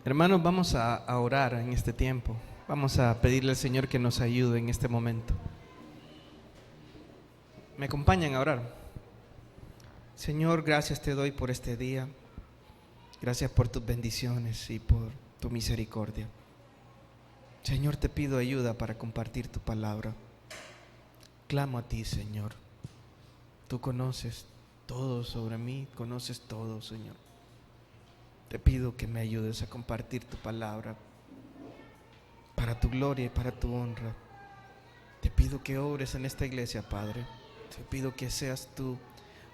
Hermanos, vamos a orar en este tiempo. Vamos a pedirle al Señor que nos ayude en este momento. ¿Me acompañan a orar? Señor, gracias te doy por este día. Gracias por tus bendiciones y por tu misericordia. Señor, te pido ayuda para compartir tu palabra. Clamo a ti, Señor. Tú conoces todo sobre mí, conoces todo, Señor. Te pido que me ayudes a compartir tu palabra para tu gloria y para tu honra. Te pido que obres en esta iglesia, Padre. Te pido que seas tú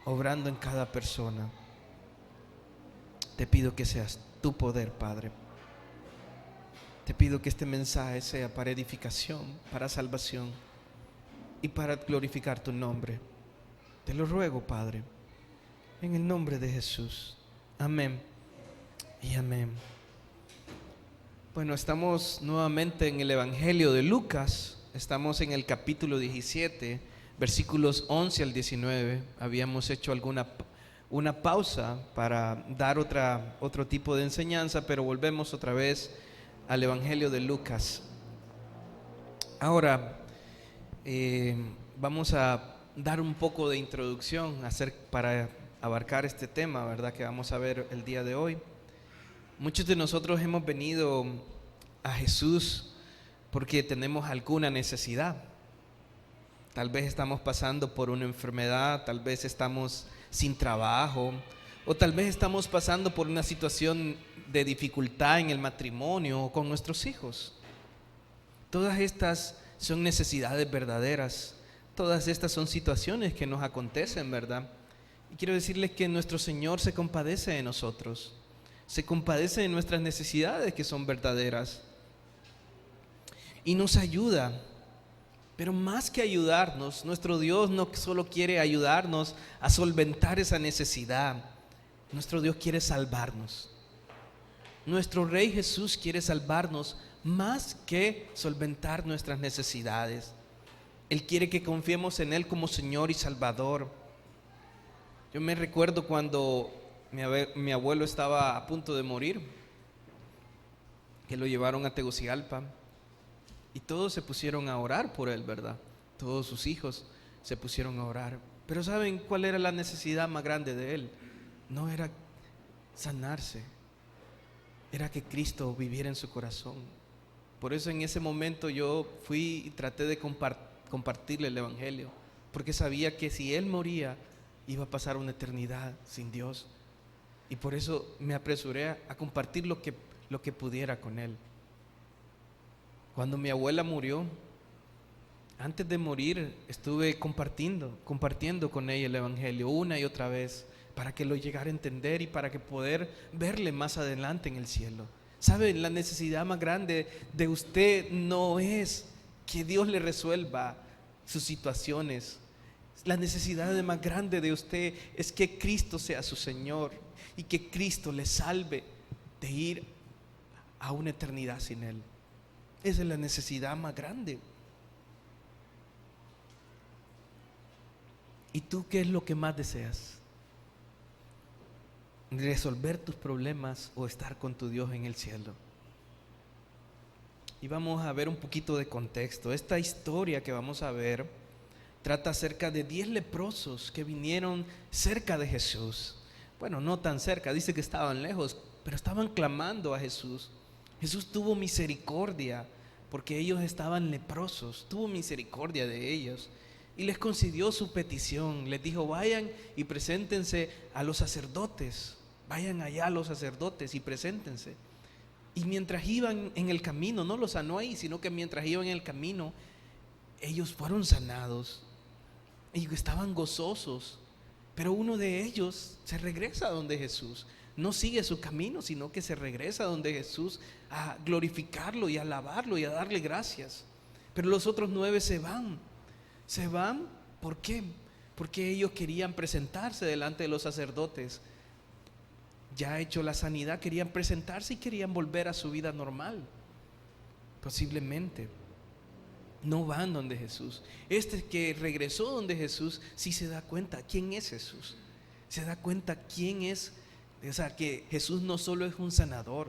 obrando en cada persona. Te pido que seas tu poder, Padre. Te pido que este mensaje sea para edificación, para salvación y para glorificar tu nombre. Te lo ruego, Padre, en el nombre de Jesús. Amén y amén. Bueno, estamos nuevamente en el Evangelio de Lucas. Estamos en el capítulo 17, versículos 11 al 19. Habíamos hecho una pausa para dar otro tipo de enseñanza, pero volvemos otra vez al Evangelio de Lucas. Ahora vamos a dar un poco de introducción para abarcar este tema, ¿verdad?, que vamos a ver el día de hoy. Muchos de nosotros hemos venido a Jesús porque tenemos alguna necesidad. Tal vez estamos pasando por una enfermedad, tal vez estamos sin trabajo, o tal vez estamos pasando por una situación de dificultad en el matrimonio o con nuestros hijos. Todas estas son necesidades verdaderas. Todas estas son situaciones que nos acontecen, ¿verdad? Y quiero decirles que nuestro Señor se compadece de nosotros. Se compadece de nuestras necesidades que son verdaderas y nos ayuda. Pero más que ayudarnos, nuestro Dios no solo quiere ayudarnos a solventar esa necesidad. Nuestro Dios quiere salvarnos. Nuestro Rey Jesús quiere salvarnos más que solventar nuestras necesidades. Él quiere que confiemos en Él como Señor y Salvador. Yo me recuerdo cuando mi abuelo estaba a punto de morir, que lo llevaron a Tegucigalpa y todos se pusieron a orar por él, ¿verdad? Todos sus hijos se pusieron a orar. Pero ¿saben cuál era la necesidad más grande de él? No era sanarse, era que Cristo viviera en su corazón. Por eso en ese momento yo fui y traté de compartirle el Evangelio, porque sabía que si él moría iba a pasar una eternidad sin Dios. Y por eso me apresuré a compartir lo que pudiera con él. Cuando mi abuela murió, antes de morir, estuve compartiendo con ella el Evangelio una y otra vez, para que lo llegara a entender y para que poder verle más adelante en el cielo. ¿Saben? La necesidad más grande de usted no es que Dios le resuelva sus situaciones. La necesidad más grande de usted es que Cristo sea su Señor y que Cristo le salve de ir a una eternidad sin Él. Esa es la necesidad más grande. ¿Y tú qué es lo que más deseas? ¿Resolver tus problemas o estar con tu Dios en el cielo? Y vamos a ver un poquito de contexto. Esta historia que vamos a ver trata acerca de 10 leprosos que vinieron cerca de Jesús. Bueno, no tan cerca, dice que estaban lejos, pero estaban clamando a Jesús. Jesús tuvo misericordia porque ellos estaban leprosos, tuvo misericordia de ellos y les concedió su petición. Les dijo: vayan y preséntense a los sacerdotes, vayan allá a los sacerdotes y preséntense. Y mientras iban en el camino, no los sanó ahí, sino que mientras iban en el camino, ellos fueron sanados. Ellos estaban gozosos, pero uno de ellos se regresa a donde Jesús. No sigue su camino, sino que se regresa a donde Jesús a glorificarlo y a alabarlo y a darle gracias. Pero los otros 9 se van. Se van, ¿por qué? Porque ellos querían presentarse delante de los sacerdotes. Ya hecho la sanidad, querían presentarse y querían volver a su vida normal. Posiblemente no van donde Jesús. Este que regresó donde Jesús sí se da cuenta quién es Jesús. Se da cuenta quién es, o sea, que Jesús no solo es un sanador,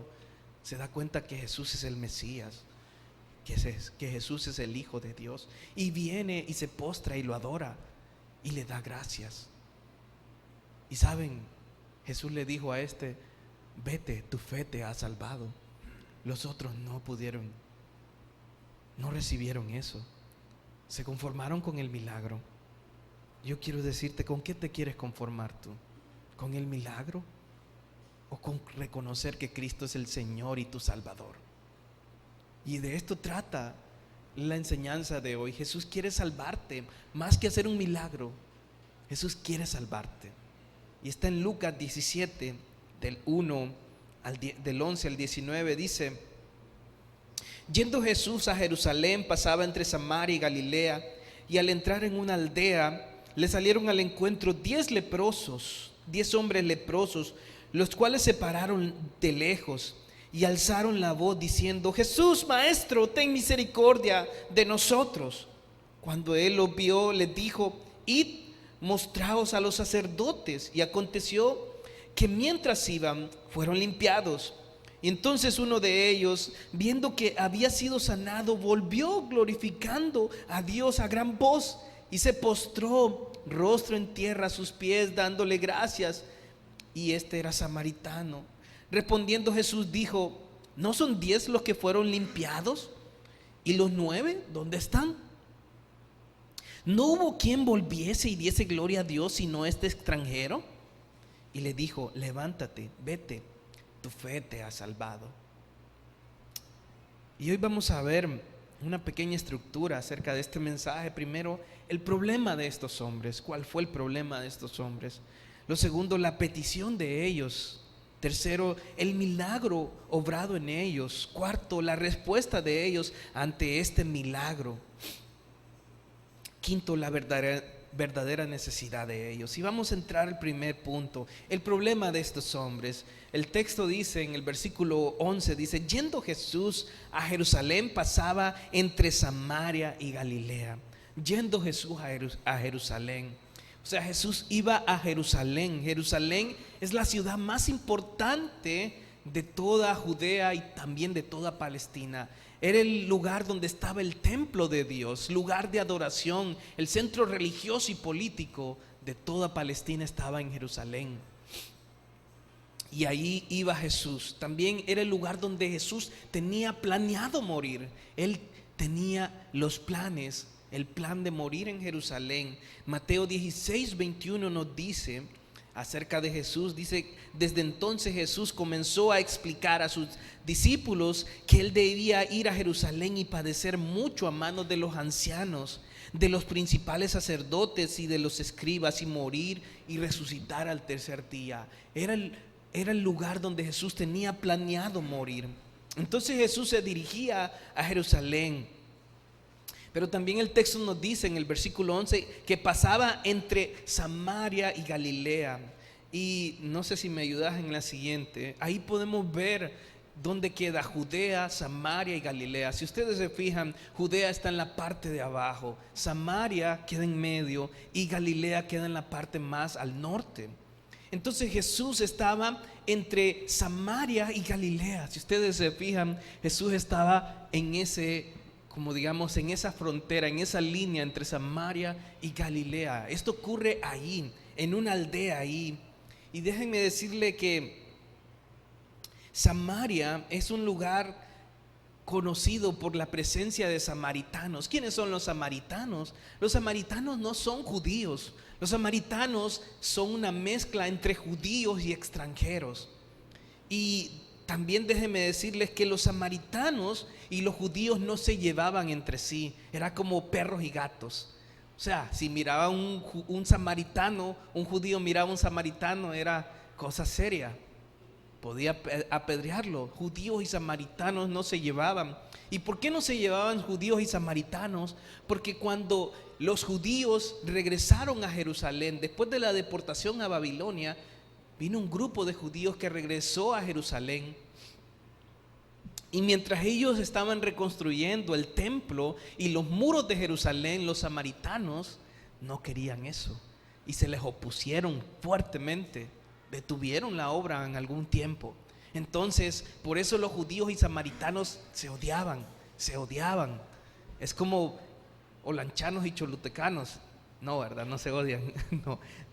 se da cuenta que Jesús es el Mesías, que Jesús es el Hijo de Dios, y viene y se postra y lo adora y le da gracias. Y saben, Jesús le dijo a este: vete, tu fe te ha salvado. Los otros no recibieron eso, se conformaron con el milagro. Yo quiero decirte, ¿con qué te quieres conformar tú? ¿Con el milagro o con reconocer que Cristo es el Señor y tu Salvador? Y de esto trata la enseñanza de hoy. Jesús quiere salvarte, más que hacer un milagro. Jesús quiere salvarte. Y está en Lucas 17, del 11 al 19, dice: yendo Jesús a Jerusalén, pasaba entre Samaria y Galilea, y al entrar en una aldea, le salieron al encuentro 10 hombres leprosos, los cuales se pararon de lejos y alzaron la voz diciendo: Jesús, Maestro, ten misericordia de nosotros. Cuando él los vio, les dijo: id, mostraos a los sacerdotes. Y aconteció que mientras iban, fueron limpiados. Y entonces uno de ellos, viendo que había sido sanado, volvió glorificando a Dios a gran voz, y se postró rostro en tierra a sus pies, dándole gracias. Y este era samaritano. Respondiendo Jesús dijo: ¿no son 10 los que fueron limpiados? ¿Y los 9 dónde están? ¿No hubo quien volviese y diese gloria a Dios sino este extranjero? Y le dijo: levántate, vete, tu fe te ha salvado. Y hoy vamos a ver una pequeña estructura acerca de este mensaje. Primero, el problema de estos hombres. ¿Cuál fue el problema de estos hombres? Lo segundo, la petición de ellos. Tercero, el milagro obrado en ellos. Cuarto, la respuesta de ellos ante este milagro. Quinto, la verdadera necesidad de ellos. Y vamos a entrar al primer punto, el problema de estos hombres. El texto dice en el versículo 11, dice: yendo Jesús a Jerusalén, pasaba entre Samaria y Galilea. Yendo Jesús a Jerusalén. O sea, Jesús iba a Jerusalén. Jerusalén es la ciudad más importante de toda Judea y también de toda Palestina. Era el lugar donde estaba el templo de Dios, lugar de adoración. El centro religioso y político de toda Palestina estaba en Jerusalén. Y ahí iba Jesús. También era el lugar donde Jesús tenía planeado morir. Él tenía los planes, el plan de morir en Jerusalén. Mateo 16, 21 nos dice acerca de Jesús, dice: desde entonces Jesús comenzó a explicar a sus discípulos que él debía ir a Jerusalén y padecer mucho a manos de los ancianos, de los principales sacerdotes y de los escribas, y morir y resucitar al tercer día. Era el lugar donde Jesús tenía planeado morir. Entonces Jesús se dirigía a Jerusalén. Pero también el texto nos dice en el versículo 11 que pasaba entre Samaria y Galilea. Y no sé si me ayudas en la siguiente. Ahí podemos ver dónde queda Judea, Samaria y Galilea. Si ustedes se fijan, Judea está en la parte de abajo, Samaria queda en medio y Galilea queda en la parte más al norte. Entonces Jesús estaba entre Samaria y Galilea. Si ustedes se fijan, Jesús estaba en en esa frontera, en esa línea entre Samaria y Galilea. Esto ocurre ahí, en una aldea ahí. Y déjenme decirle que Samaria es un lugar conocido por la presencia de samaritanos. ¿Quiénes son los samaritanos? Los samaritanos no son judíos. Los samaritanos son una mezcla entre judíos y extranjeros. Y también déjenme decirles que los samaritanos y los judíos no se llevaban entre sí. Era como perros y gatos. O sea, si miraba un samaritano, un judío miraba a un samaritano, era cosa seria. Podía apedrearlo. Judíos y samaritanos no se llevaban. ¿Y por qué no se llevaban judíos y samaritanos? Porque cuando los judíos regresaron a Jerusalén, después de la deportación a Babilonia, vino un grupo de judíos que regresó a Jerusalén. Y mientras ellos estaban reconstruyendo el templo y los muros de Jerusalén, los samaritanos no querían eso y se les opusieron fuertemente. Detuvieron la obra en algún tiempo. Entonces, por eso los judíos y samaritanos se odiaban. Es como olanchanos y cholutecanos. No, ¿verdad? No se odian.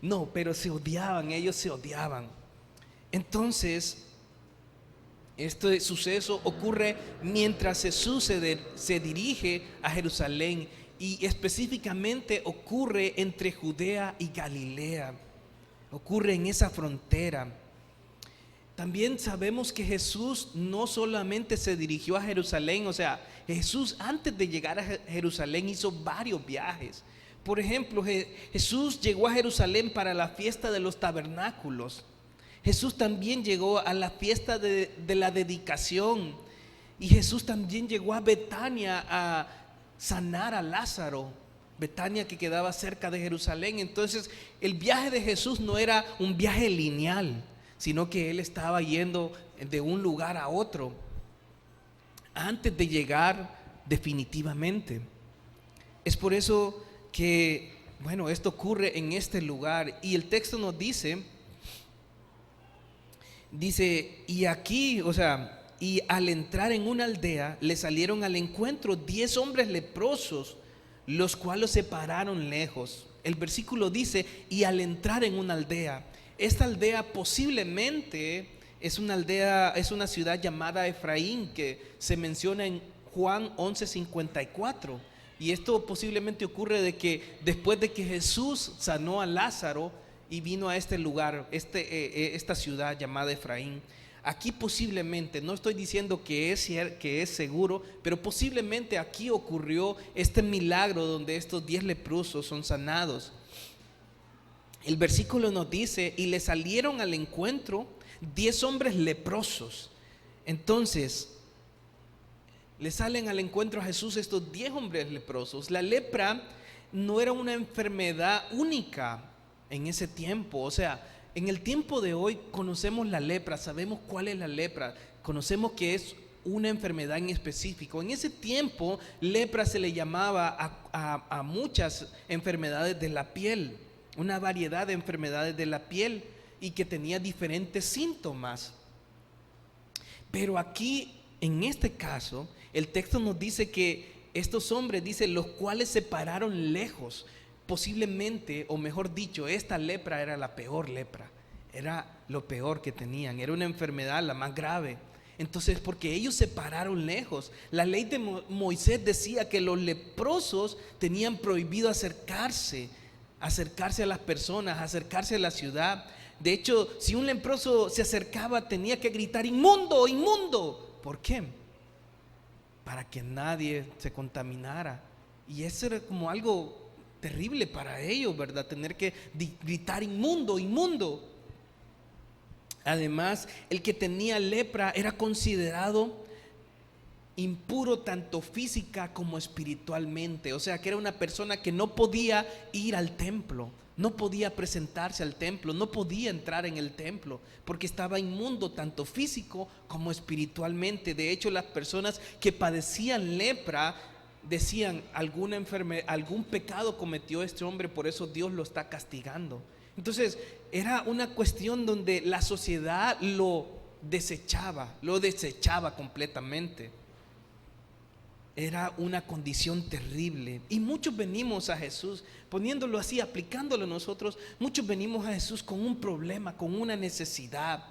No, pero se odiaban, ellos se odiaban. Entonces, este suceso ocurre mientras Jesús se dirige a Jerusalén, y específicamente ocurre entre Judea y Galilea. Ocurre en esa frontera. También sabemos que Jesús no solamente se dirigió a Jerusalén, o sea, Jesús antes de llegar a Jerusalén hizo varios viajes. Por ejemplo, Jesús llegó a Jerusalén para la fiesta de los tabernáculos. Jesús también llegó a la fiesta de la dedicación. Y Jesús también llegó a Betania a sanar a Lázaro. Betania, que quedaba cerca de Jerusalén. Entonces, el viaje de Jesús no era un viaje lineal, sino que Él estaba yendo de un lugar a otro antes de llegar definitivamente. Es por eso que, bueno, esto ocurre en este lugar. Y el texto nos dice, y aquí, o sea, y al entrar en una aldea, le salieron al encuentro 10 hombres leprosos, los cuales se pararon lejos. El versículo dice, y al entrar en una aldea. Esta aldea posiblemente es una aldea, es una ciudad llamada Efraín, que se menciona en Juan 11:54. Y esto posiblemente ocurre de que después de que Jesús sanó a Lázaro y vino a este lugar, esta ciudad llamada Efraín. Aquí posiblemente, no estoy diciendo que es seguro, pero posiblemente aquí ocurrió este milagro donde estos 10 leprosos son sanados. El versículo nos dice, y le salieron al encuentro 10 hombres leprosos. Entonces, le salen al encuentro a Jesús estos 10 hombres leprosos. La lepra no era una enfermedad única en ese tiempo. O sea, en el tiempo de hoy conocemos la lepra, sabemos cuál es la lepra, conocemos que es una enfermedad en específico. En ese tiempo, lepra se le llamaba a muchas enfermedades de la piel, una variedad de enfermedades de la piel, y que tenía diferentes síntomas. Pero aquí, en este caso, el texto nos dice que estos hombres, dice, los cuales se pararon lejos. Posiblemente, o mejor dicho, esta lepra era la peor lepra, era lo peor que tenían, era una enfermedad la más grave. Entonces, porque ellos se pararon lejos, la ley de Moisés decía que los leprosos tenían prohibido acercarse a las personas, acercarse a la ciudad. De hecho, si un leproso se acercaba, tenía que gritar: inmundo, inmundo. ¿Por qué? Para que nadie se contaminara. Y eso era como algo terrible para ellos, ¿verdad? Tener que gritar: inmundo, inmundo. Además, el que tenía lepra era considerado impuro tanto física como espiritualmente. O sea, que era una persona que no podía ir al templo, no podía presentarse al templo, no podía entrar en el templo, porque estaba inmundo tanto físico como espiritualmente. De hecho, las personas que padecían lepra decían: alguna enfermedad, algún pecado cometió este hombre, por eso Dios lo está castigando. Entonces, era una cuestión donde la sociedad lo desechaba completamente. Era una condición terrible. Y muchos venimos a Jesús, poniéndolo así, aplicándolo nosotros, muchos venimos a Jesús con un problema, con una necesidad,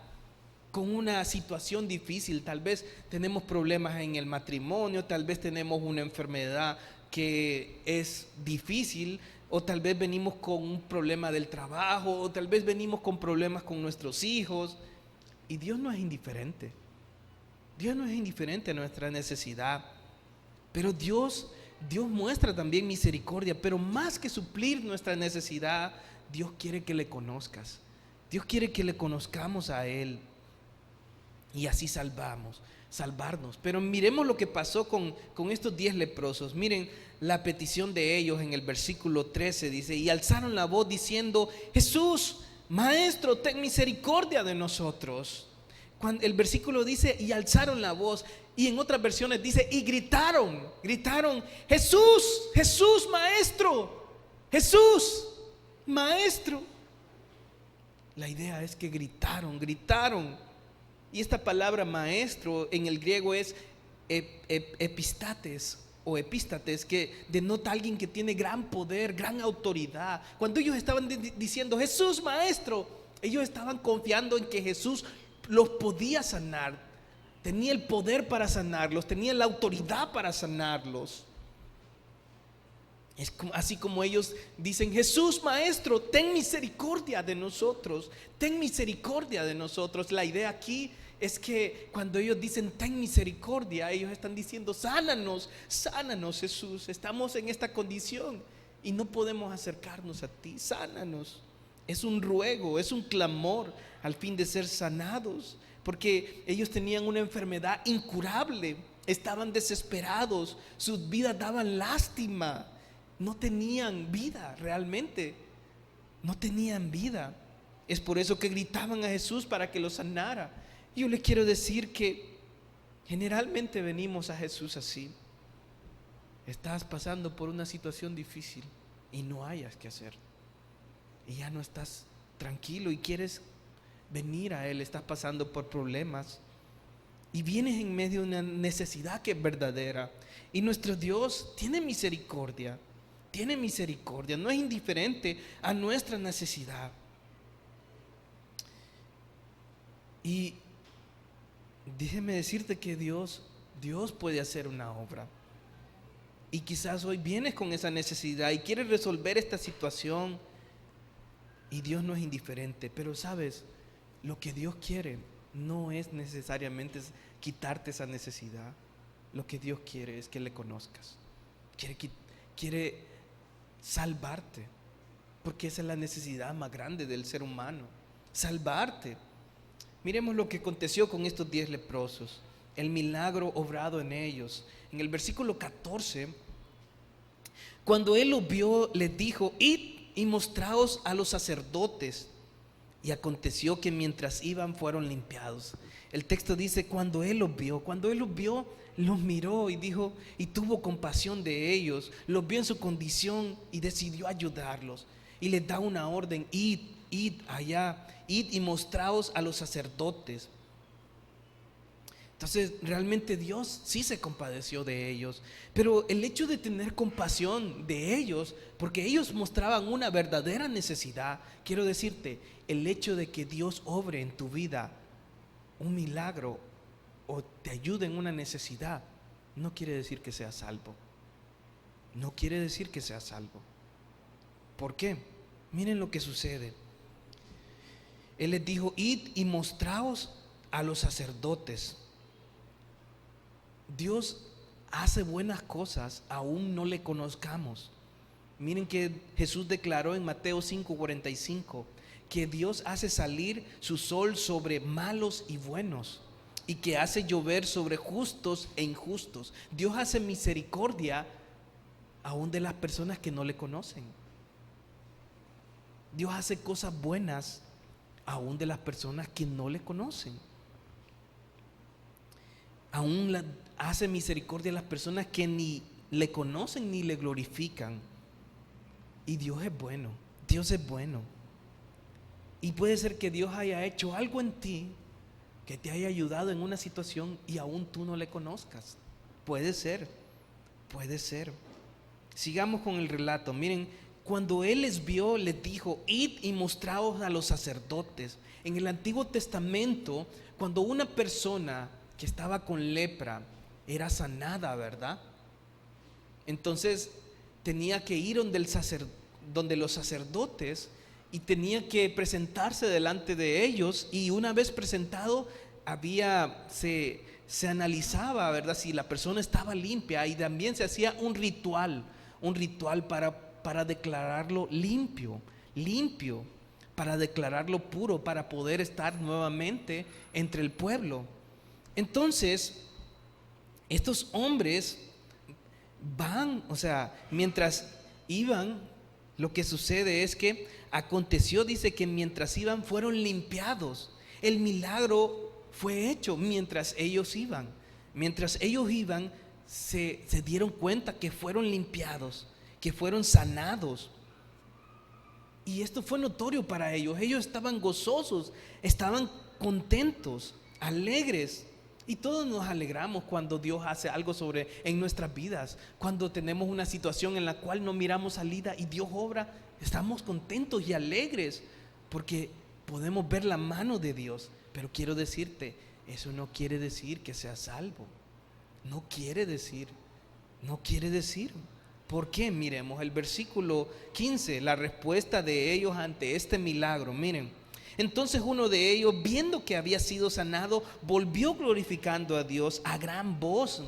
con una situación difícil. Tal vez tenemos problemas en el matrimonio, tal vez tenemos una enfermedad que es difícil, o tal vez venimos con un problema del trabajo, o tal vez venimos con problemas con nuestros hijos. Y Dios no es indiferente. Dios no es indiferente a nuestra necesidad. Pero Dios muestra también misericordia. Pero más que suplir nuestra necesidad, Dios quiere que le conozcas. Dios quiere que le conozcamos a Él, y así salvarnos. Pero miremos lo que pasó con estos 10 leprosos. Miren la petición de ellos en el versículo 13. Dice: y alzaron la voz diciendo: Jesús, Maestro, ten misericordia de nosotros. Cuando el versículo dice: y alzaron la voz, y en otras versiones dice: y gritaron: Jesús, Jesús, Maestro, Jesús, Maestro. La idea es que gritaron. Y esta palabra maestro en el griego es epistates o epístates, que denota a alguien que tiene gran poder, gran autoridad. Cuando ellos estaban diciendo Jesús maestro, ellos estaban confiando en que Jesús los podía sanar, tenía el poder para sanarlos, tenía la autoridad para sanarlos. Es así como ellos dicen Jesús maestro, ten misericordia de nosotros, ten misericordia de nosotros. La idea aquí es que cuando ellos dicen ten misericordia, ellos están diciendo sánanos, sánanos Jesús, estamos en esta condición y no podemos acercarnos a ti, sánanos. Es un ruego, es un clamor al fin de ser sanados, porque ellos tenían una enfermedad incurable, estaban desesperados, sus vidas daban lástima, no tenían vida realmente, no tenían vida. Es por eso que gritaban a Jesús para que los sanara. Yo le quiero decir que generalmente venimos a Jesús así. Estás pasando por una situación difícil y no hayas que hacer, y ya no estás tranquilo y quieres venir a Él, estás pasando por problemas y vienes en medio de una necesidad que es verdadera, y nuestro Dios tiene misericordia, no es indiferente a nuestra necesidad. Y déjeme decirte que Dios puede hacer una obra. Y quizás hoy vienes con esa necesidad y quieres resolver esta situación, y Dios no es indiferente. Pero sabes, lo que Dios quiere no es necesariamente quitarte esa necesidad. Lo que Dios quiere es que le conozcas. Quiere salvarte, porque esa es la necesidad más grande del ser humano, salvarte. Miremos lo que aconteció con estos 10 leprosos, el milagro obrado en ellos. En el versículo 14, cuando él los vio, les dijo: id y mostraos a los sacerdotes. Y aconteció que mientras iban fueron limpiados. El texto dice cuando él los vio, los miró y dijo, y tuvo compasión de ellos, los vio en su condición y decidió ayudarlos. Y les da una orden: id y mostraos a los sacerdotes. Entonces realmente Dios sí se compadeció de ellos, pero el hecho de tener compasión de ellos, porque ellos mostraban una verdadera necesidad, quiero decirte, el hecho de que Dios obre en tu vida un milagro o te ayude en una necesidad, no quiere decir que seas salvo. No quiere decir que seas salvo. ¿Por qué? Miren lo que sucede. Él les dijo: id y mostraos a los sacerdotes. Dios hace buenas cosas aún no le conozcamos. Miren que Jesús declaró en Mateo 5:45 que Dios hace salir su sol sobre malos y buenos, y que hace llover sobre justos e injustos. Dios hace misericordia aún de las personas que no le conocen. Dios hace cosas buenas aún de las personas que no le conocen. Aún hace misericordia a las personas que ni le conocen ni le glorifican. Y Dios es bueno, Dios es bueno. Y puede ser que Dios haya hecho algo en ti, que te haya ayudado en una situación y aún tú no le conozcas. Puede ser. Sigamos con el relato. Miren, cuando Él les vio, les dijo: id y mostraos a los sacerdotes. En el Antiguo Testamento, cuando una persona que estaba con lepra era sanada, ¿verdad? Entonces tenía que ir donde los sacerdotes, y tenía que presentarse delante de ellos, y una vez presentado se analizaba, ¿verdad?, si la persona estaba limpia, y también se hacía un ritual para declararlo limpio, para declararlo puro, para poder estar nuevamente entre el pueblo. Entonces estos hombres mientras iban, lo que sucede es que aconteció, dice, que mientras iban fueron limpiados. El milagro fue hecho mientras ellos iban. Mientras ellos iban, se dieron cuenta que fueron limpiados, que fueron sanados. Y esto fue notorio para ellos. Ellos estaban gozosos, estaban contentos. alegres. Y todos nos alegramos cuando Dios hace algo en nuestras vidas. Cuando tenemos una situación en la cual no miramos salida y Dios obra, estamos contentos y alegres porque podemos ver la mano de Dios. Pero quiero decirte, eso no quiere decir que seas salvo. No quiere decir. ¿Por qué? Miremos el versículo 15, la respuesta de ellos ante este milagro. Miren, entonces uno de ellos, viendo que había sido sanado, volvió glorificando a Dios a gran voz.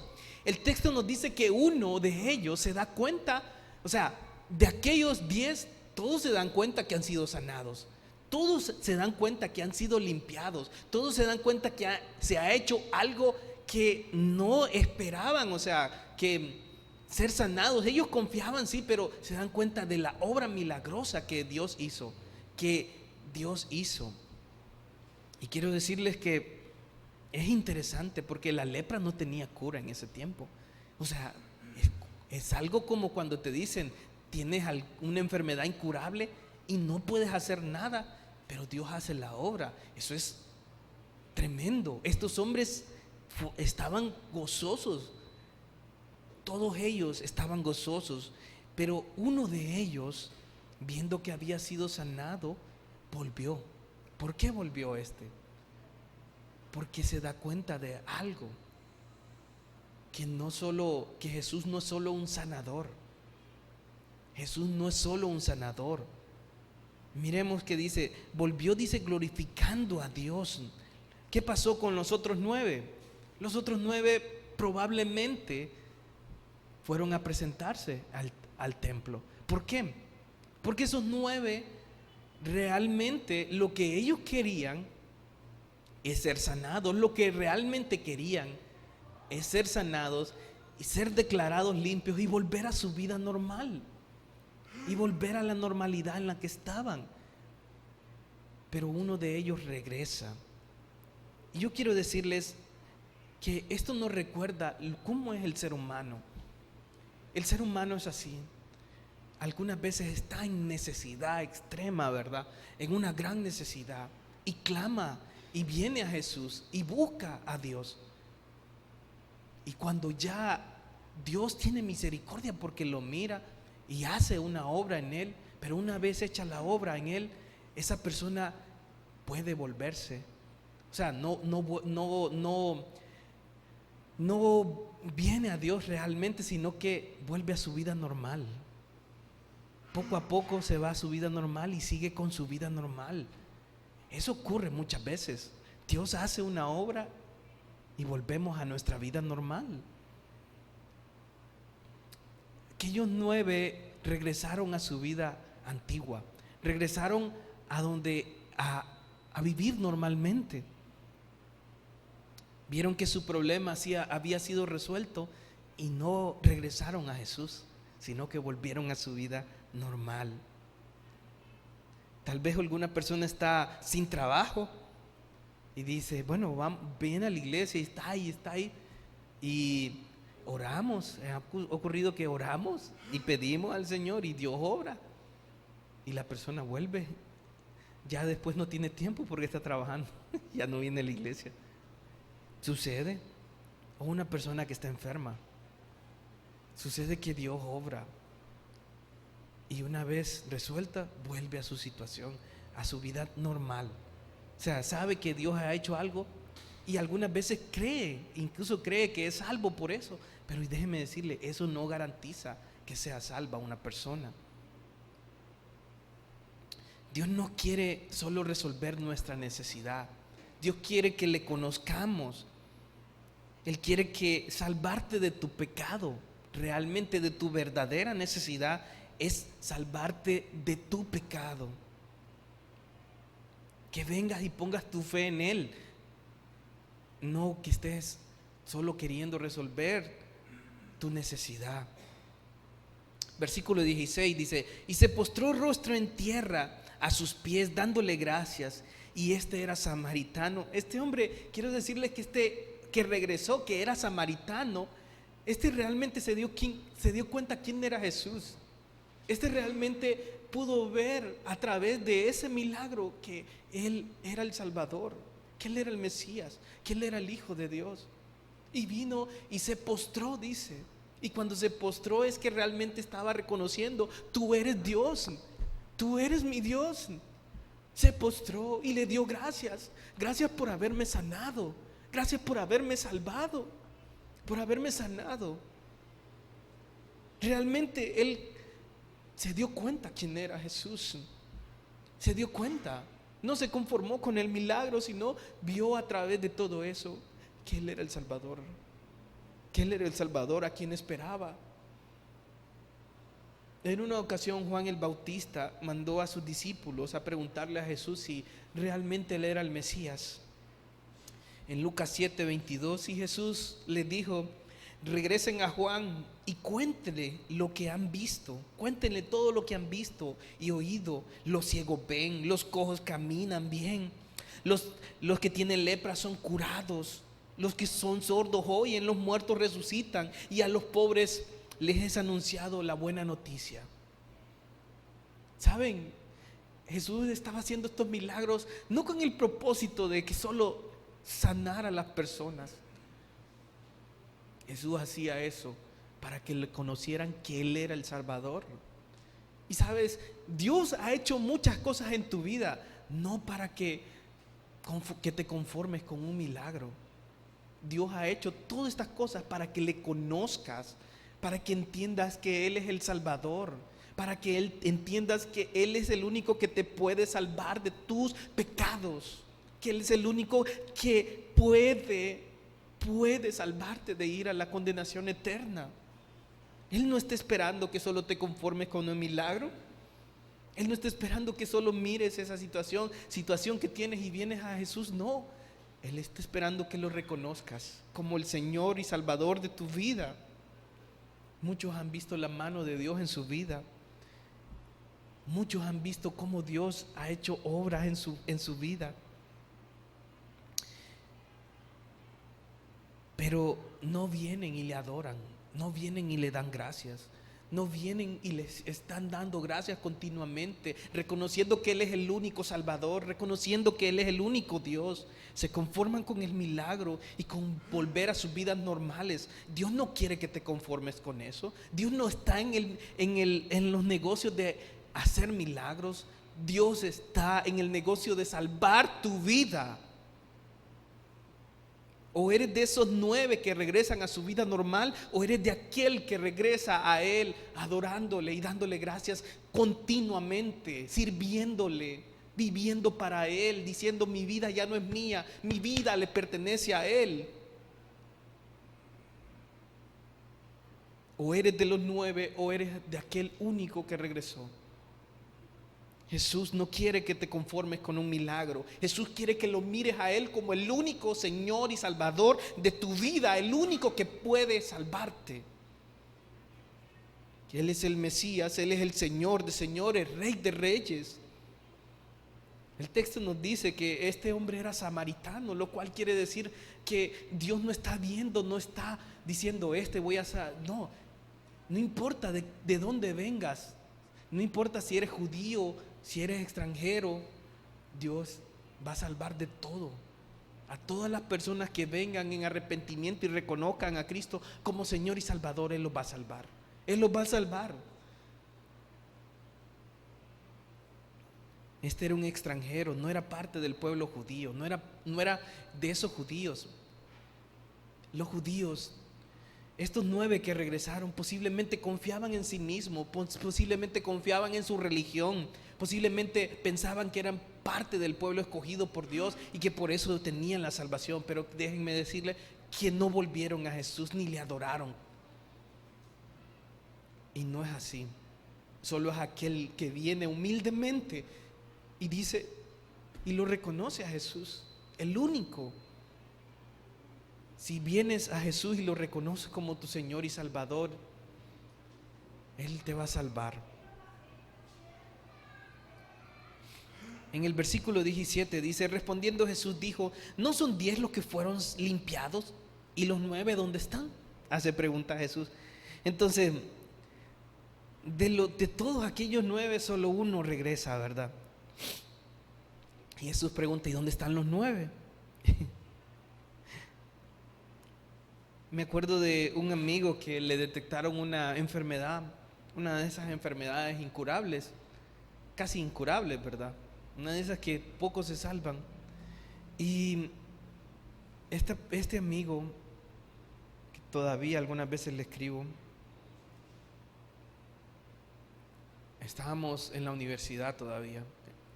El texto nos dice que uno de ellos se da cuenta, o sea, de aquellos 10, todos se dan cuenta que han sido sanados. Todos se dan cuenta que han sido limpiados. Todos se dan cuenta que se ha hecho algo que no esperaban, o sea, que ser sanados. Ellos confiaban, sí, pero se dan cuenta de la obra milagrosa que Dios hizo. Y quiero decirles que es interesante porque la lepra no tenía cura en ese tiempo. O sea, es algo como cuando te dicen, tienes una enfermedad incurable y no puedes hacer nada, pero Dios hace la obra. Eso es tremendo. Estos hombres estaban gozosos. Todos ellos estaban gozosos, pero uno de ellos, viendo que había sido sanado, volvió. ¿Por qué volvió este? Porque se da cuenta de algo, que Jesús no es solo un sanador. Jesús no es solo un sanador. Miremos que dice, volvió, dice, glorificando a Dios. ¿Qué pasó con los otros 9? Los otros 9 probablemente fueron a presentarse al templo. ¿Por qué? Porque esos 9 realmente lo que ellos querían es ser sanados. Lo que realmente querían es ser sanados y ser declarados limpios y volver a su vida normal. Y volver a la normalidad en la que estaban. Pero uno de ellos regresa. Y yo quiero decirles que esto nos recuerda cómo es el ser humano. El ser humano es así. Algunas veces está en necesidad extrema, ¿verdad? En una gran necesidad. Y clama y viene a Jesús y busca a Dios. Y cuando ya Dios tiene misericordia porque lo mira y hace una obra en él, pero una vez hecha la obra en él, esa persona puede volverse. O sea, no viene a Dios realmente, sino que vuelve a su vida normal. Poco a poco se va a su vida normal y sigue con su vida normal. Eso ocurre muchas veces. Dios hace una obra y volvemos a nuestra vida normal. Aquellos 9 regresaron a su vida antigua, regresaron a vivir normalmente. Vieron que su problema había sido resuelto y no regresaron a Jesús, sino que volvieron a su vida normal. Tal vez alguna persona está sin trabajo y dice, bueno, viene a la iglesia y está ahí. Y oramos, ha ocurrido que oramos y pedimos al Señor y Dios obra. Y la persona vuelve, ya después no tiene tiempo porque está trabajando, ya no viene a la iglesia. Sucede. O una persona que está enferma, sucede que Dios obra y una vez resuelta vuelve a su situación, a su vida normal. O sea, sabe que Dios ha hecho algo y algunas veces incluso cree que es salvo por eso, pero déjeme decirle, eso no garantiza que sea salva una persona. Dios no quiere solo resolver nuestra necesidad. Dios quiere que le conozcamos. Él quiere que salvarte de tu pecado, realmente de tu verdadera necesidad es salvarte de tu pecado. Que vengas y pongas tu fe en Él. No que estés solo queriendo resolver tu necesidad. Versículo 16 dice, y se postró rostro en tierra a sus pies dándole gracias. Y este era samaritano. Este hombre, quiero decirles que regresó, que era samaritano, realmente se dio cuenta quién era Jesús. Realmente pudo ver a través de ese milagro que Él era el Salvador, que Él era el Mesías, que Él era el Hijo de Dios. Y vino y se postró, dice. Y cuando se postró es que realmente estaba reconociendo: tú eres Dios, tú eres mi Dios. Se postró y le dio gracias. Gracias por haberme sanado. Gracias por haberme salvado, por haberme sanado. Realmente Él se dio cuenta quién era Jesús. Se dio cuenta. No se conformó con el milagro, sino vio a través de todo eso que Él era el Salvador. Que Él era el Salvador a quien esperaba. En una ocasión Juan el Bautista mandó a sus discípulos a preguntarle a Jesús si realmente Él era el Mesías. En Lucas 7:22, y Jesús les dijo: regresen a Juan y cuéntenle lo que han visto, cuéntenle todo lo que han visto y oído. Los ciegos ven, los cojos caminan bien, los que tienen lepra son curados, los que son sordos oyen, los muertos resucitan, y a los pobres les es anunciado la buena noticia. ¿Saben? Jesús estaba haciendo estos milagros no con el propósito de que solo sanara a las personas. Jesús hacía eso para que le conocieran que Él era el Salvador. Y sabes, Dios ha hecho muchas cosas en tu vida, no para que te conformes con un milagro. Dios ha hecho todas estas cosas para que le conozcas, para que entiendas que Él es el Salvador, para que entiendas que Él es el único que te puede salvar de tus pecados, que Él es el único que puede salvarte de ir a la condenación eterna. Él no está esperando que solo te conformes con un milagro. Él no está esperando que solo mires esa situación que tienes y vienes a Jesús. No, Él está esperando que lo reconozcas como el Señor y Salvador de tu vida. Muchos han visto la mano de Dios en su vida. Muchos han visto cómo Dios ha hecho obras en su vida. Pero no vienen y le adoran, no vienen y le dan gracias, no vienen y les están dando gracias continuamente, reconociendo que Él es el único Salvador, reconociendo que Él es el único Dios. Se conforman con el milagro y con volver a sus vidas normales. Dios no quiere que te conformes con eso. Dios no está en los negocios de hacer milagros. Dios está en el negocio de salvar tu vida. O eres de esos 9 que regresan a su vida normal, o eres de aquel que regresa a Él adorándole y dándole gracias continuamente, sirviéndole, viviendo para Él, diciendo: mi vida ya no es mía, mi vida le pertenece a Él. O eres de los 9 o eres de aquel único que regresó. Jesús no quiere que te conformes con un milagro. Jesús quiere que lo mires a Él como el único Señor y Salvador de tu vida, el único que puede salvarte. Él es el Mesías, Él es el Señor de señores, Rey de reyes. El texto nos dice que este hombre era samaritano, lo cual quiere decir que Dios no está viendo, no está diciendo: voy a hacer. No importa de dónde vengas, no importa si eres judío, si eres extranjero, Dios va a salvar de todo. A todas las personas que vengan en arrepentimiento y reconozcan a Cristo como Señor y Salvador, Él los va a salvar. Él los va a salvar. Este era un extranjero, no era parte del pueblo judío, no era de esos judíos. Los judíos, estos 9 que regresaron, posiblemente confiaban en sí mismos, posiblemente confiaban en su religión, posiblemente pensaban que eran parte del pueblo escogido por Dios y que por eso tenían la salvación. Pero déjenme decirles que no volvieron a Jesús ni le adoraron. Y no es así. Solo es aquel que viene humildemente y dice y lo reconoce a Jesús, el único. Si vienes a Jesús y lo reconoces como tu Señor y Salvador, Él te va a salvar. En el versículo 17 dice: respondiendo Jesús dijo: ¿no son 10 los que fueron limpiados? ¿Y los 9 dónde están? Hace pregunta Jesús. Entonces, de todos aquellos 9, solo uno regresa, ¿verdad? Y Jesús pregunta: ¿y dónde están los 9? Me acuerdo de un amigo que le detectaron una enfermedad, una de esas enfermedades incurables, casi incurables, ¿verdad? Una de esas que pocos se salvan. Y este amigo, que todavía algunas veces le escribo, estábamos en la universidad todavía.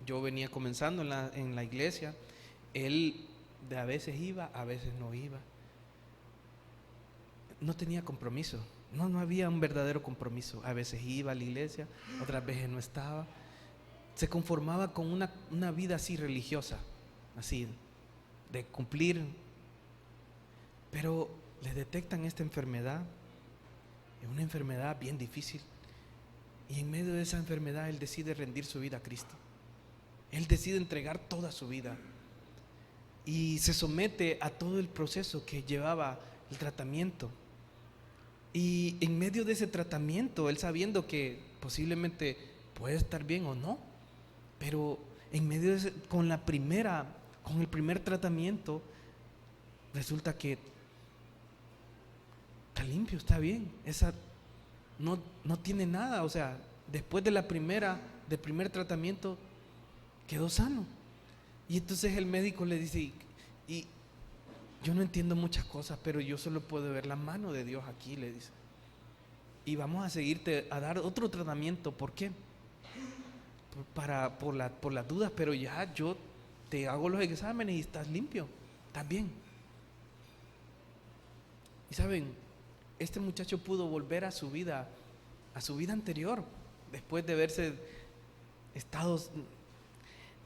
Yo venía comenzando en la iglesia. Él a veces iba, a veces no iba. No tenía compromiso. No había un verdadero compromiso. A veces iba a la iglesia, otras veces no estaba. Se conformaba con una vida así religiosa, así, de cumplir. Pero le detectan esta enfermedad, es una enfermedad bien difícil. Y en medio de esa enfermedad él decide rendir su vida a Cristo. Él decide entregar toda su vida y se somete a todo el proceso que llevaba el tratamiento. Y en medio de ese tratamiento, él sabiendo que posiblemente puede estar bien o no, pero en medio de con el primer tratamiento, resulta que está limpio, está bien. Esa no tiene nada, o sea, después del primer tratamiento quedó sano. Y entonces el médico le dice, y yo no entiendo muchas cosas, pero yo solo puedo ver la mano de Dios aquí, le dice. Y vamos a seguirte a dar otro tratamiento. ¿Por qué? Por las dudas, pero ya yo te hago los exámenes y estás limpio, estás bien. Y saben, este muchacho pudo volver a su vida anterior, después de verse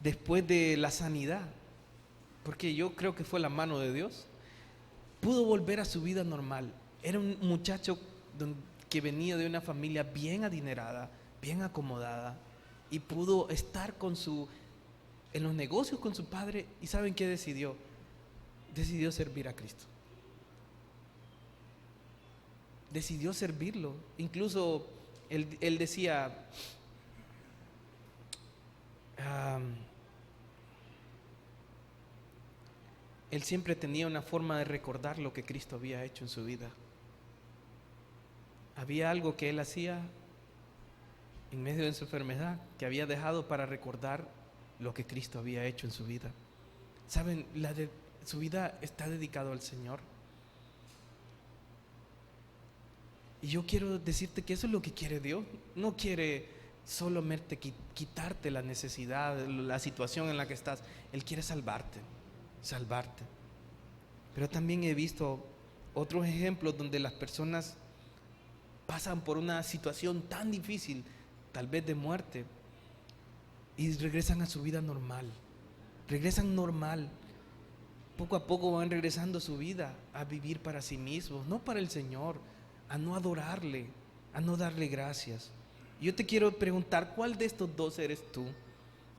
después de la sanidad, porque yo creo que fue la mano de Dios. Pudo volver a su vida normal. Era un muchacho que venía de una familia bien adinerada, bien acomodada, y pudo estar en los negocios con su padre. ¿Y saben qué decidió? Decidió servir a Cristo. Decidió servirlo. Incluso él decía, él siempre tenía una forma de recordar lo que Cristo había hecho en su vida. Había algo que él hacía en medio de su enfermedad, que había dejado para recordar lo que Cristo había hecho en su vida. Saben, su vida está dedicada al Señor. Y yo quiero decirte que eso es lo que quiere Dios. No quiere solamente quitarte la necesidad, la situación en la que estás. Él quiere salvarte. Pero también he visto otros ejemplos donde las personas pasan por una situación tan difícil, tal vez de muerte, y regresan a su vida normal. Regresan normal. Poco a poco van regresando a su vida, a vivir para sí mismos, no para el Señor, a no adorarle, a no darle gracias. Yo te quiero preguntar, ¿cuál de estos dos eres tú?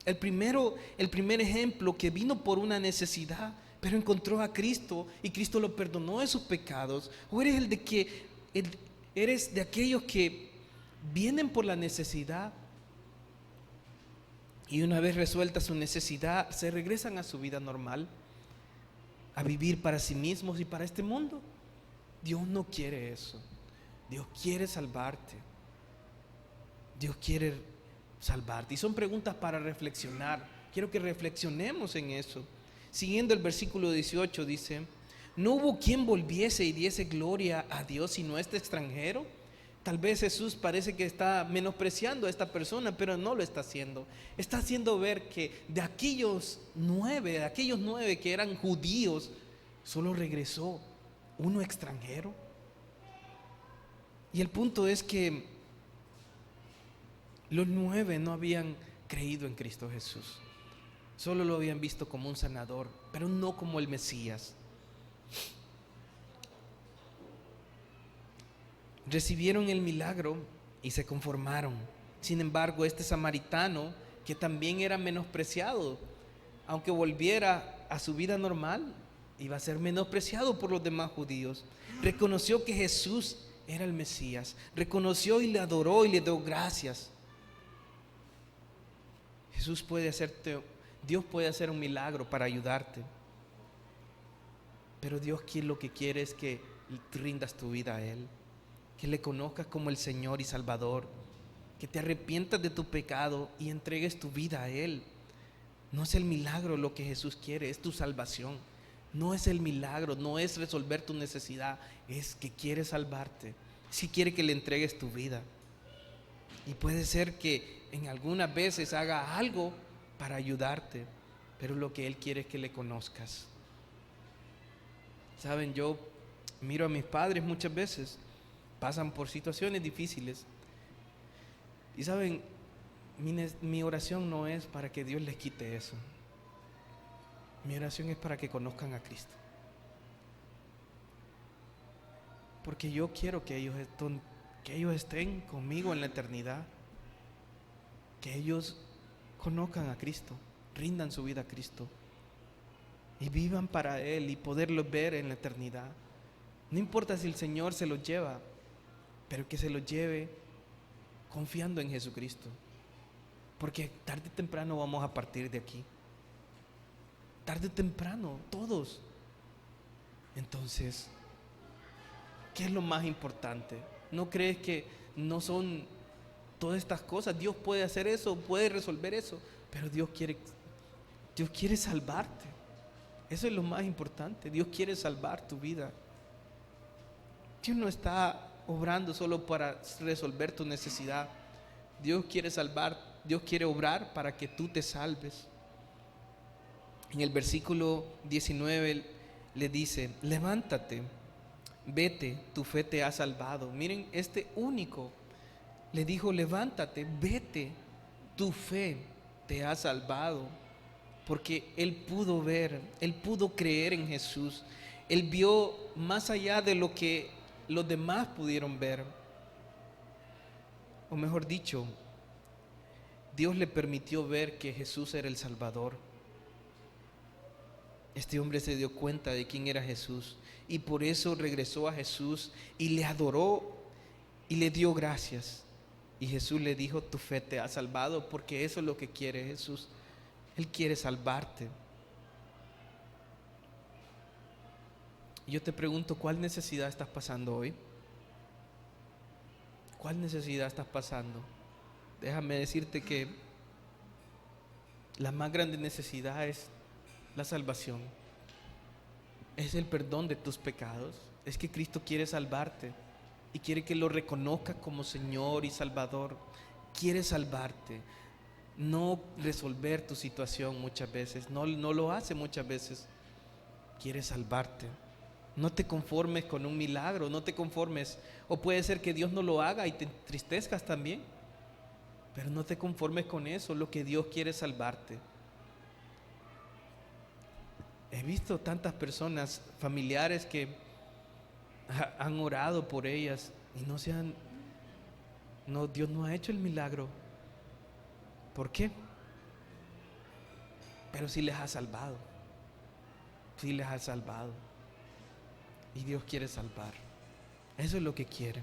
El primer ejemplo, que vino por una necesidad, pero encontró a Cristo y Cristo lo perdonó de sus pecados. ¿O eres eres de aquellos que vienen por la necesidad y una vez resuelta su necesidad se regresan a su vida normal, a vivir para sí mismos y para este mundo? Dios no quiere eso. Dios quiere salvarte. Dios quiere salvarte. Y son preguntas para reflexionar. Quiero que reflexionemos en eso. Siguiendo el versículo 18 dice: ¿no hubo quien volviese y diese gloria a Dios sino este extranjero? Tal vez Jesús parece que está menospreciando a esta persona, pero no lo está haciendo. Está haciendo ver que de aquellos nueve que eran judíos, solo regresó uno extranjero. Y el punto es que los 9 no habían creído en Cristo Jesús. Solo lo habían visto como un sanador, pero no como el Mesías. Recibieron el milagro y se conformaron. Sin embargo, este samaritano, que también era menospreciado, aunque volviera a su vida normal, iba a ser menospreciado por los demás judíos. Reconoció que Jesús era el Mesías. Reconoció y le adoró y le dio gracias. Dios puede hacer un milagro para ayudarte. Pero Dios lo que quiere es que rindas tu vida a Él, que le conozcas como el Señor y Salvador, que te arrepientas de tu pecado y entregues tu vida a Él. No es el milagro lo que Jesús quiere, es tu salvación. No es el milagro, no es resolver tu necesidad, es que quiere salvarte. Sí quiere que le entregues tu vida. Y puede ser que en algunas veces haga algo para ayudarte, pero lo que Él quiere es que le conozcas. Saben, yo miro a mis padres muchas veces, pasan por situaciones difíciles. Y saben, mi oración no es para que Dios les quite eso. Mi oración es para que conozcan a Cristo. Porque yo quiero que ellos estén conmigo en la eternidad. Que ellos conozcan a Cristo, rindan su vida a Cristo y vivan para Él y poderlos ver en la eternidad. No importa si el Señor se los lleva, pero que se los lleve confiando en Jesucristo. Porque tarde o temprano vamos a partir de aquí. Tarde o temprano, todos. Entonces, ¿qué es lo más importante? ¿No crees que no son todas estas cosas? Dios puede hacer eso, puede resolver eso, pero Dios quiere salvarte. Eso es lo más importante. Dios quiere salvar tu vida. Dios no está obrando solo para resolver tu necesidad. Dios quiere salvar, Dios quiere obrar para que tú te salves. En el versículo 19 le dice: levántate, vete, tu fe te ha salvado. Miren, este único le dijo: levántate, vete, tu fe te ha salvado. Porque él pudo ver, él pudo creer en Jesús. Él vio más allá de lo que los demás pudieron ver. O mejor dicho, Dios le permitió ver que Jesús era el Salvador. Este hombre se dio cuenta de quién era Jesús y por eso regresó a Jesús y le adoró y le dio gracias. Y Jesús le dijo: tu fe te ha salvado, porque eso es lo que quiere Jesús. Él quiere salvarte. Y yo te pregunto, ¿cuál necesidad estás pasando hoy? ¿Cuál necesidad estás pasando? Déjame decirte que la más grande necesidad es la salvación. Es el perdón de tus pecados. Es que Cristo quiere salvarte y quiere que lo reconozcas como Señor y Salvador. Quiere salvarte. No resolver tu situación muchas veces. No lo hace muchas veces. Quiere salvarte. No te conformes con un milagro. No te conformes. O puede ser que Dios no lo haga y te entristezcas también. Pero no te conformes con eso. Lo que Dios quiere es salvarte. He visto tantas personas, familiares, que han orado por ellas y Dios no ha hecho el milagro. ¿Por qué? Pero sí les ha salvado. Sí les ha salvado. Y Dios quiere salvar. Eso es lo que quiere.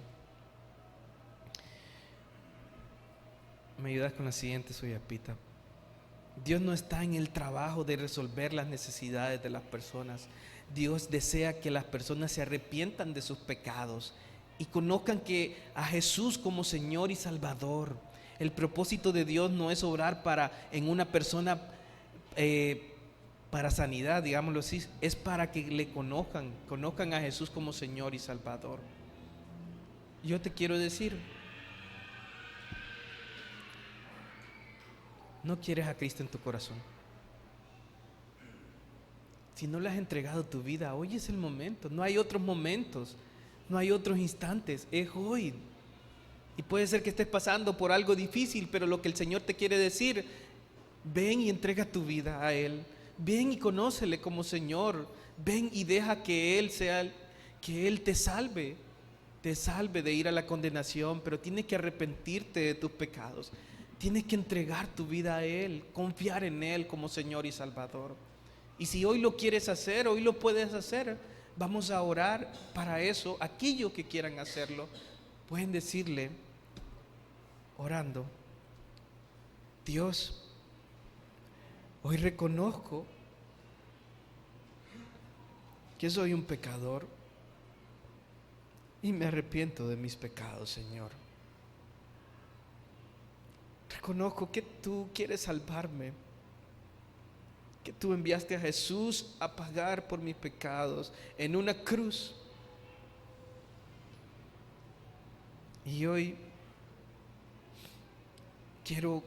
¿Me ayudas con la siguiente, Soyapita? Dios no está en el trabajo de resolver las necesidades de las personas. Dios desea que las personas se arrepientan de sus pecados y conozcan a Jesús como Señor y Salvador. El propósito de Dios no es obrar en una persona para sanidad, digámoslo así. Es para que le conozcan a Jesús como Señor y Salvador. Yo te quiero decir, no quieres a Cristo en tu corazón. Si no le has entregado tu vida, hoy es el momento. No hay otros momentos, no hay otros instantes, es hoy. Y puede ser que estés pasando por algo difícil, pero lo que el Señor te quiere decir: ven y entrega tu vida a Él. Ven y conócele como Señor. Ven y deja que Él te salve de ir a la condenación, pero tienes que arrepentirte de tus pecados. Tienes que entregar tu vida a Él, confiar en Él como Señor y Salvador. Y si hoy lo quieres hacer, hoy lo puedes hacer. Vamos a orar para eso. Aquellos que quieran hacerlo, pueden decirle, orando: Dios, hoy reconozco que soy un pecador y me arrepiento de mis pecados, Señor. Reconozco que tú quieres salvarme, que tú enviaste a Jesús a pagar por mis pecados en una cruz. Y hoy quiero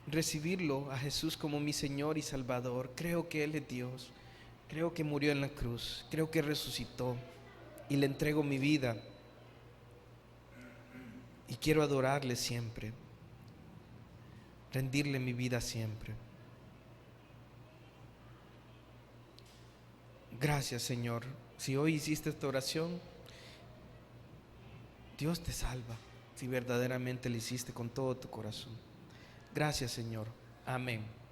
recibirlo a Jesús como mi Señor y Salvador. Creo que Él es Dios. Creo que murió en la cruz. Creo que resucitó. Y le entrego mi vida. Y quiero adorarle siempre. Rendirle mi vida siempre. Gracias, Señor. Si hoy hiciste esta oración, Dios te salva. Si verdaderamente lo hiciste con todo tu corazón. Gracias, Señor. Amén.